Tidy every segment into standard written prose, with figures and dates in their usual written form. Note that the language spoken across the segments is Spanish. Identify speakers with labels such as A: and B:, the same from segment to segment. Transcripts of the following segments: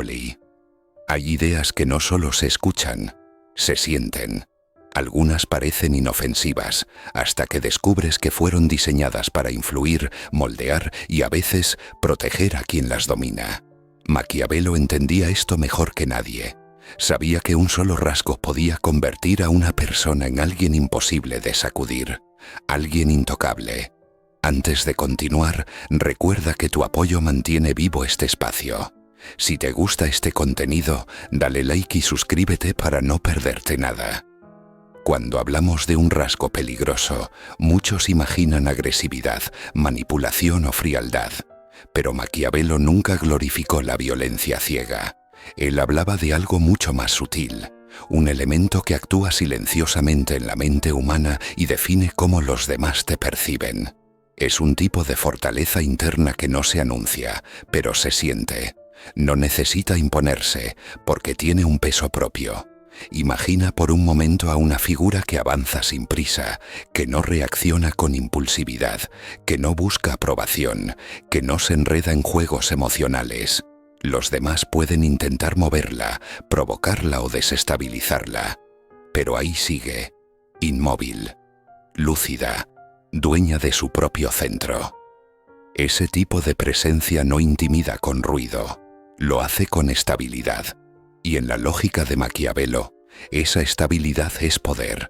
A: Foley. Hay ideas que no solo se escuchan, se sienten. Algunas parecen inofensivas, hasta que descubres que fueron diseñadas para influir, moldear y a veces proteger a quien las domina. Maquiavelo entendía esto mejor que nadie. Sabía que un solo rasgo podía convertir a una persona en alguien imposible de sacudir, alguien intocable. Antes de continuar, recuerda que tu apoyo mantiene vivo este espacio. Si te gusta este contenido, dale like y suscríbete para no perderte nada. Cuando hablamos de un rasgo peligroso, muchos imaginan agresividad, manipulación o frialdad. Pero Maquiavelo nunca glorificó la violencia ciega. Él hablaba de algo mucho más sutil, un elemento que actúa silenciosamente en la mente humana y define cómo los demás te perciben. Es un tipo de fortaleza interna que no se anuncia, pero se siente. No necesita imponerse, porque tiene un peso propio. Imagina por un momento a una figura que avanza sin prisa, que no reacciona con impulsividad, que no busca aprobación, que no se enreda en juegos emocionales. Los demás pueden intentar moverla, provocarla o desestabilizarla. Pero ahí sigue, inmóvil, lúcida, dueña de su propio centro. Ese tipo de presencia no intimida con ruido, lo hace con estabilidad. Y en la lógica de Maquiavelo, esa estabilidad es poder.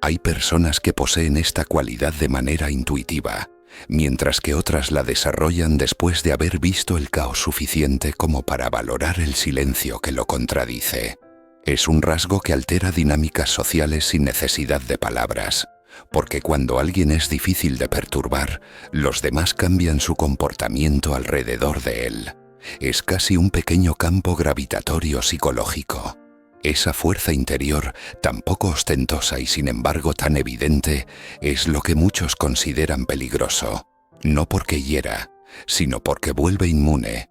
A: Hay personas que poseen esta cualidad de manera intuitiva, mientras que otras la desarrollan después de haber visto el caos suficiente como para valorar el silencio que lo contradice. Es un rasgo que altera dinámicas sociales sin necesidad de palabras, porque cuando alguien es difícil de perturbar, los demás cambian su comportamiento alrededor de él. Es casi un pequeño campo gravitatorio psicológico. Esa fuerza interior, tan poco ostentosa y sin embargo tan evidente, es lo que muchos consideran peligroso. No porque hiera, sino porque vuelve inmune.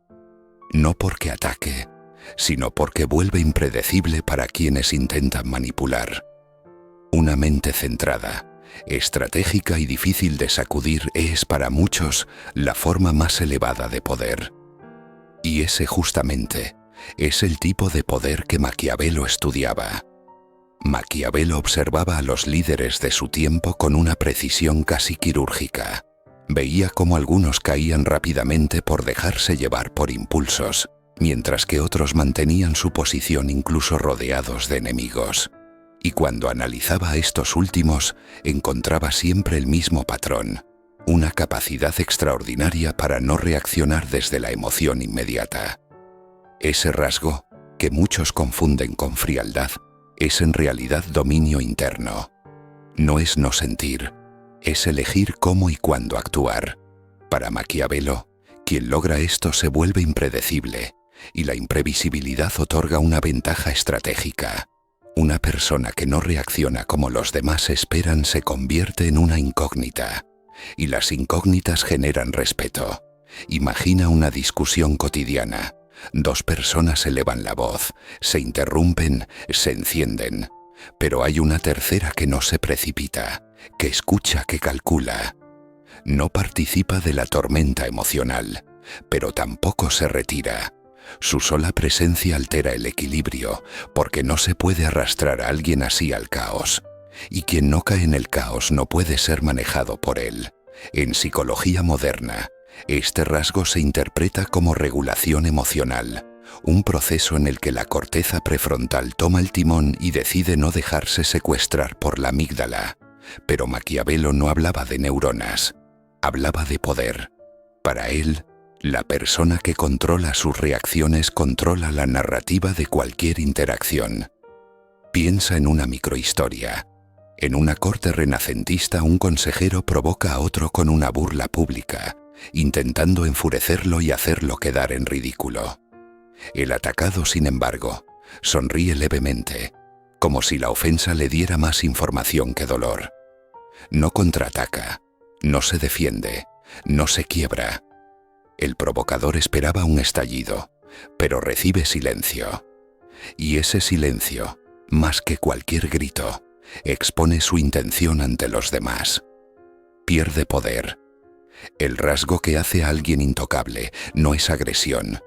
A: No porque ataque, sino porque vuelve impredecible para quienes intentan manipular. Una mente centrada, estratégica y difícil de sacudir es para muchos la forma más elevada de poder. Y ese justamente es el tipo de poder que Maquiavelo estudiaba. Maquiavelo observaba a los líderes de su tiempo con una precisión casi quirúrgica. Veía cómo algunos caían rápidamente por dejarse llevar por impulsos, mientras que otros mantenían su posición incluso rodeados de enemigos. Y cuando analizaba a estos últimos, encontraba siempre el mismo patrón. Una capacidad extraordinaria para no reaccionar desde la emoción inmediata. Ese rasgo, que muchos confunden con frialdad, es en realidad dominio interno. No es no sentir, es elegir cómo y cuándo actuar. Para Maquiavelo, quien logra esto se vuelve impredecible, y la imprevisibilidad otorga una ventaja estratégica. Una persona que no reacciona como los demás esperan se convierte en una incógnita. Y las incógnitas generan respeto. Imagina una discusión cotidiana. Dos personas elevan la voz, se interrumpen, se encienden. Pero hay una tercera que no se precipita, que escucha, que calcula. No participa de la tormenta emocional, pero tampoco se retira. Su sola presencia altera el equilibrio, porque no se puede arrastrar a alguien así al caos. Y quien no cae en el caos no puede ser manejado por él. En psicología moderna, este rasgo se interpreta como regulación emocional, un proceso en el que la corteza prefrontal toma el timón y decide no dejarse secuestrar por la amígdala. Pero Maquiavelo no hablaba de neuronas, hablaba de poder. Para él, la persona que controla sus reacciones controla la narrativa de cualquier interacción. Piensa en una microhistoria. En una corte renacentista, un consejero provoca a otro con una burla pública, intentando enfurecerlo y hacerlo quedar en ridículo. El atacado, sin embargo, sonríe levemente, como si la ofensa le diera más información que dolor. No contraataca, no se defiende, no se quiebra. El provocador esperaba un estallido, pero recibe silencio. Y ese silencio, más que cualquier grito, expone su intención ante los demás. Pierde poder. El rasgo que hace a alguien intocable no es agresión,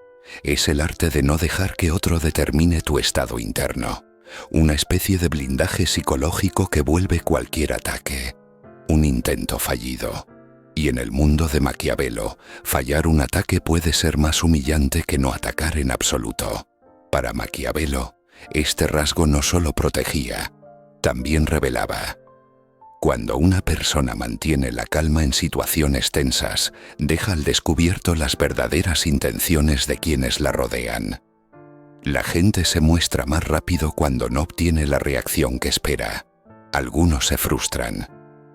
A: Es el arte de no dejar que otro determine tu estado interno. Una especie de blindaje psicológico que vuelve cualquier ataque un intento fallido. Y en el mundo de Maquiavelo, fallar un ataque puede ser más humillante que no atacar en absoluto. Para Maquiavelo, este rasgo no solo protegía, también revelaba. Cuando una persona mantiene la calma en situaciones tensas, deja al descubierto las verdaderas intenciones de quienes la rodean. La gente se muestra más rápido cuando no obtiene la reacción que espera. Algunos se frustran,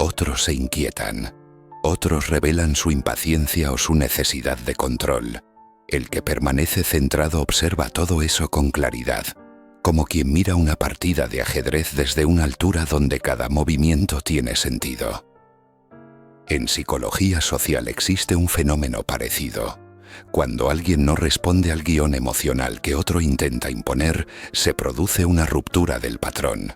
A: otros se inquietan, otros revelan su impaciencia o su necesidad de control. El que permanece centrado observa todo eso con claridad, como quien mira una partida de ajedrez desde una altura donde cada movimiento tiene sentido. En psicología social existe un fenómeno parecido. Cuando alguien no responde al guión emocional que otro intenta imponer, se produce una ruptura del patrón.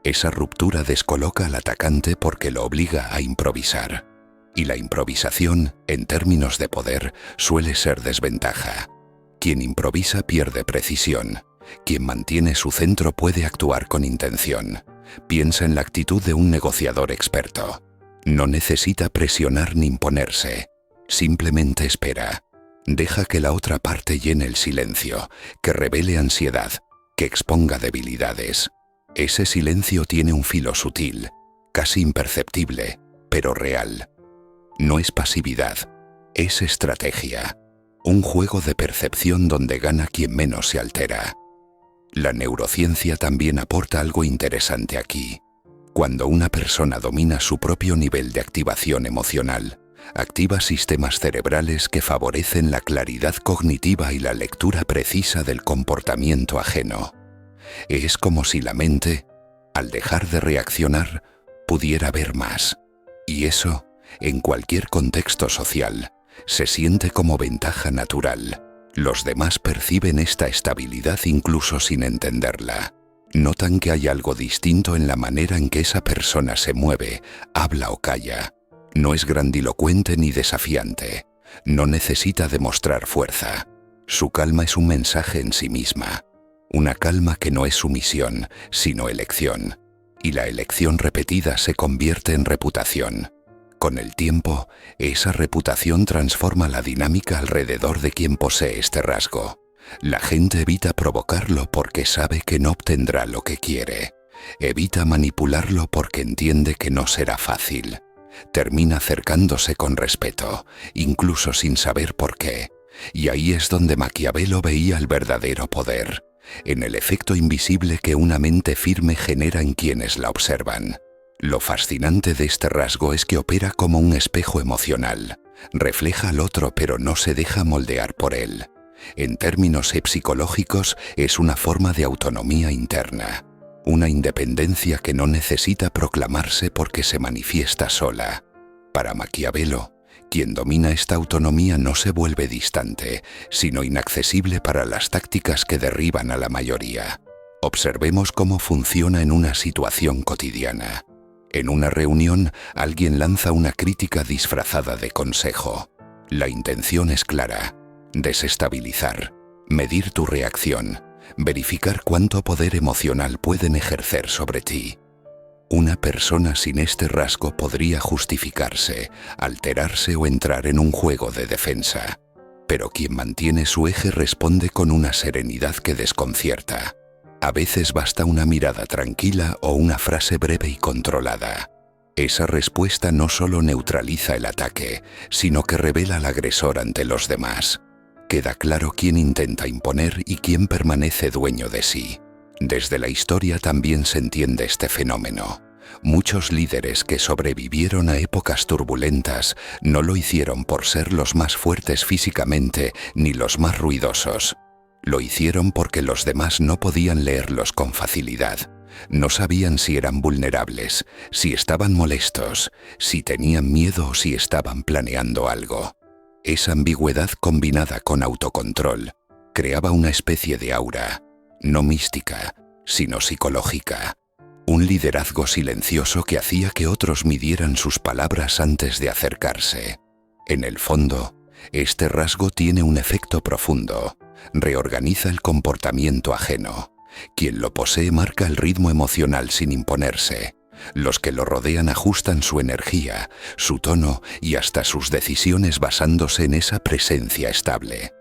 A: Esa ruptura descoloca al atacante porque lo obliga a improvisar. Y la improvisación, en términos de poder, suele ser desventaja. Quien improvisa pierde precisión. Quien mantiene su centro puede actuar con intención. Piensa en la actitud de un negociador experto. No necesita presionar ni imponerse. Simplemente espera. Deja que la otra parte llene el silencio, que revele ansiedad, que exponga debilidades. Ese silencio tiene un filo sutil, casi imperceptible, pero real. No es pasividad, es estrategia. Un juego de percepción donde gana quien menos se altera. La neurociencia también aporta algo interesante aquí. Cuando una persona domina su propio nivel de activación emocional, activa sistemas cerebrales que favorecen la claridad cognitiva y la lectura precisa del comportamiento ajeno. Es como si la mente, al dejar de reaccionar, pudiera ver más. Y eso, en cualquier contexto social, se siente como ventaja natural. Los demás perciben esta estabilidad incluso sin entenderla. Notan que hay algo distinto en la manera en que esa persona se mueve, habla o calla. No es grandilocuente ni desafiante. No necesita demostrar fuerza. Su calma es un mensaje en sí misma. Una calma que no es sumisión, sino elección. Y la elección repetida se convierte en reputación. Con el tiempo, esa reputación transforma la dinámica alrededor de quien posee este rasgo. La gente evita provocarlo porque sabe que no obtendrá lo que quiere. Evita manipularlo porque entiende que no será fácil. Termina acercándose con respeto, incluso sin saber por qué. Y ahí es donde Maquiavelo veía el verdadero poder, en el efecto invisible que una mente firme genera en quienes la observan. Lo fascinante de este rasgo es que opera como un espejo emocional. Refleja al otro pero no se deja moldear por él. En términos psicológicos, es una forma de autonomía interna. Una independencia que no necesita proclamarse porque se manifiesta sola. Para Maquiavelo, quien domina esta autonomía no se vuelve distante, sino inaccesible para las tácticas que derriban a la mayoría. Observemos cómo funciona en una situación cotidiana. En una reunión, alguien lanza una crítica disfrazada de consejo. La intención es clara: desestabilizar, medir tu reacción, verificar cuánto poder emocional pueden ejercer sobre ti. Una persona sin este rasgo podría justificarse, alterarse o entrar en un juego de defensa. Pero quien mantiene su eje responde con una serenidad que desconcierta. A veces basta una mirada tranquila o una frase breve y controlada. Esa respuesta no solo neutraliza el ataque, sino que revela al agresor ante los demás. Queda claro quién intenta imponer y quién permanece dueño de sí. Desde la historia también se entiende este fenómeno. Muchos líderes que sobrevivieron a épocas turbulentas no lo hicieron por ser los más fuertes físicamente ni los más ruidosos. Lo hicieron porque los demás no podían leerlos con facilidad. No sabían si eran vulnerables, si estaban molestos, si tenían miedo o si estaban planeando algo. Esa ambigüedad combinada con autocontrol creaba una especie de aura, no mística, sino psicológica. Un liderazgo silencioso que hacía que otros midieran sus palabras antes de acercarse. En el fondo, este rasgo tiene un efecto profundo. reorganiza el comportamiento ajeno. Quien lo posee marca el ritmo emocional sin imponerse. Los que lo rodean ajustan su energía, su tono y hasta sus decisiones basándose en esa presencia estable.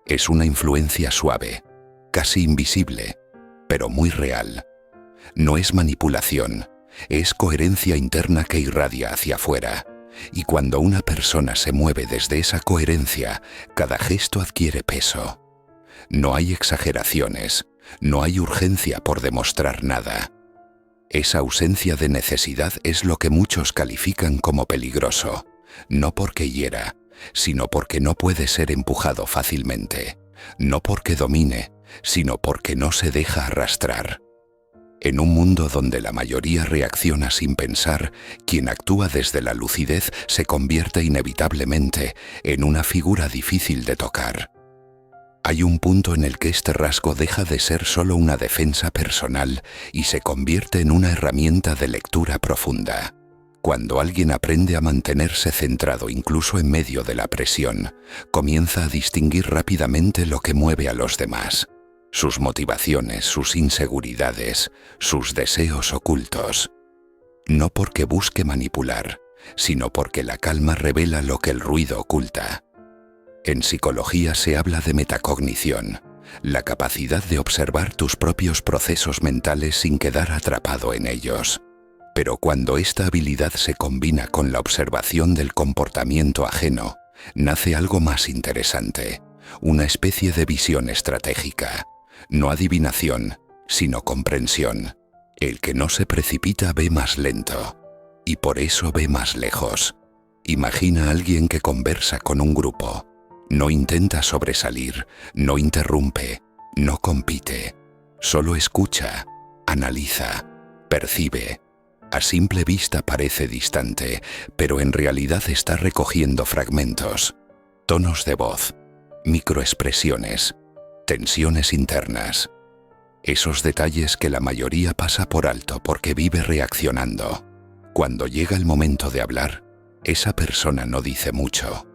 A: Es una influencia suave, casi invisible, pero muy real. No es manipulación, es coherencia interna que irradia hacia afuera. Y cuando una persona se mueve desde esa coherencia, cada gesto adquiere peso. No hay exageraciones, no hay urgencia por demostrar nada. Esa ausencia de necesidad es lo que muchos califican como peligroso, no porque hiera, sino porque no puede ser empujado fácilmente, no porque domine, sino porque no se deja arrastrar. En un mundo donde la mayoría reacciona sin pensar, quien actúa desde la lucidez se convierte inevitablemente en una figura difícil de tocar. Hay un punto en el que este rasgo deja de ser solo una defensa personal y se convierte en una herramienta de lectura profunda. Cuando alguien aprende a mantenerse centrado incluso en medio de la presión, comienza a distinguir rápidamente lo que mueve a los demás. Sus motivaciones, sus inseguridades, sus deseos ocultos. No porque busque manipular, sino porque la calma revela lo que el ruido oculta. En psicología se habla de metacognición, la capacidad de observar tus propios procesos mentales sin quedar atrapado en ellos. Pero cuando esta habilidad se combina con la observación del comportamiento ajeno, nace algo más interesante, una especie de visión estratégica. No adivinación, sino comprensión. El que no se precipita ve más lento, y por eso ve más lejos. Imagina a alguien que conversa con un grupo. No intenta sobresalir, no interrumpe, no compite. Solo escucha, analiza, percibe. A simple vista parece distante, pero en realidad está recogiendo fragmentos, tonos de voz, microexpresiones, tensiones internas. Esos detalles que la mayoría pasa por alto porque vive reaccionando. Cuando llega el momento de hablar, esa persona no dice mucho,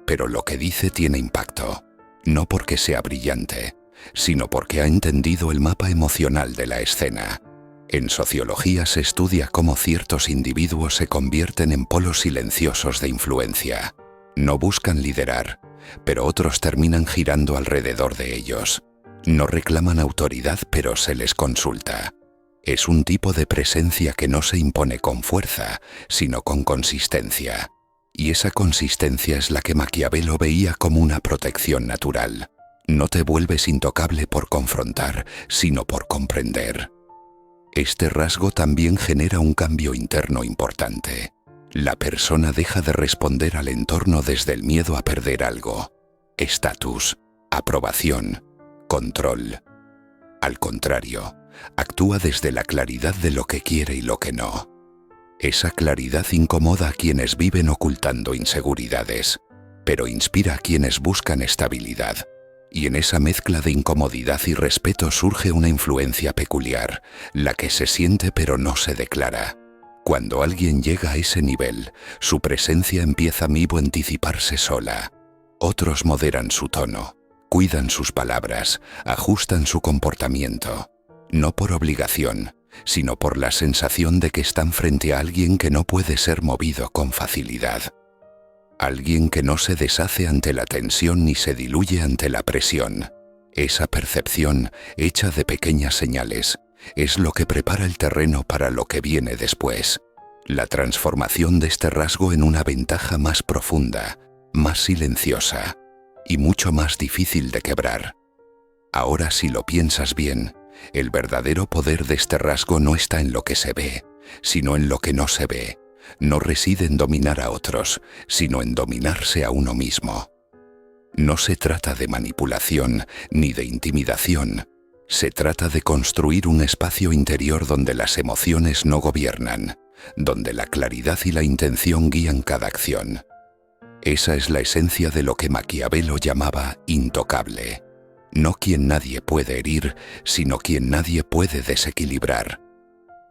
A: pero lo que dice tiene impacto, no porque sea brillante, sino porque ha entendido el mapa emocional de la escena. En sociología se estudia cómo ciertos individuos se convierten en polos silenciosos de influencia. No buscan liderar, pero otros terminan girando alrededor de ellos. No reclaman autoridad, pero se les consulta. Es un tipo de presencia que no se impone con fuerza, sino con consistencia. Y esa consistencia es la que Maquiavelo veía como una protección natural. No te vuelves intocable por confrontar, sino por comprender. Este rasgo también genera un cambio interno importante. La persona deja de responder al entorno desde el miedo a perder algo, estatus, aprobación, control. Al contrario, actúa desde la claridad de lo que quiere y lo que no. Esa claridad incomoda a quienes viven ocultando inseguridades, pero inspira a quienes buscan estabilidad. Y en esa mezcla de incomodidad y respeto surge una influencia peculiar, la que se siente pero no se declara. Cuando alguien llega a ese nivel, su presencia empieza a anticiparse sola. Otros moderan su tono, cuidan sus palabras, ajustan su comportamiento. No por obligación, sino por la sensación de que están frente a alguien que no puede ser movido con facilidad. Alguien que no se deshace ante la tensión ni se diluye ante la presión. Esa percepción, hecha de pequeñas señales, es lo que prepara el terreno para lo que viene después. La transformación de este rasgo en una ventaja más profunda, más silenciosa y mucho más difícil de quebrar. Ahora, si lo piensas bien, el verdadero poder de este rasgo no está en lo que se ve, sino en lo que no se ve. No reside en dominar a otros, sino en dominarse a uno mismo. No se trata de manipulación ni de intimidación. Se trata de construir un espacio interior donde las emociones no gobiernan, donde la claridad y la intención guían cada acción. Esa es la esencia de lo que Maquiavelo llamaba intocable. No quien nadie puede herir, sino quien nadie puede desequilibrar.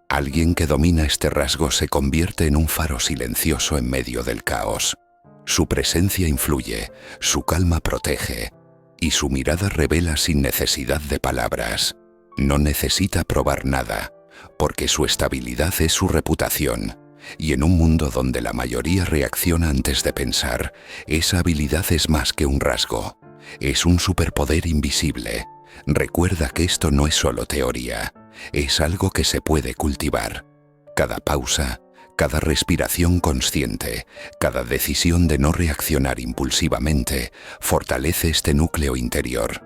A: Alguien que domina este rasgo se convierte en un faro silencioso en medio del caos. Su presencia influye, su calma protege, y su mirada revela sin necesidad de palabras. No necesita probar nada, porque su estabilidad es su reputación. Y en un mundo donde la mayoría reacciona antes de pensar, esa habilidad es más que un rasgo. Es un superpoder invisible. Recuerda que esto no es solo teoría, es algo que se puede cultivar. Cada pausa, cada respiración consciente, cada decisión de no reaccionar impulsivamente, fortalece este núcleo interior.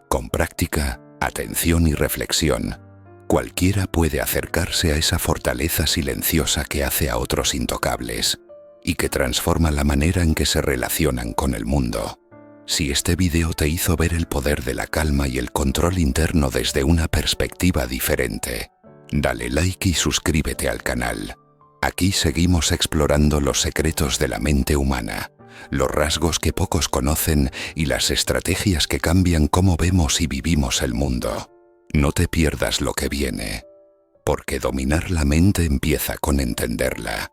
A: Con práctica, atención y reflexión, cualquiera puede acercarse a esa fortaleza silenciosa que hace a otros intocables y que transforma la manera en que se relacionan con el mundo. Si este video te hizo ver el poder de la calma y el control interno desde una perspectiva diferente, dale like y suscríbete al canal. Aquí seguimos explorando los secretos de la mente humana, los rasgos que pocos conocen y las estrategias que cambian cómo vemos y vivimos el mundo. No te pierdas lo que viene, porque dominar la mente empieza con entenderla.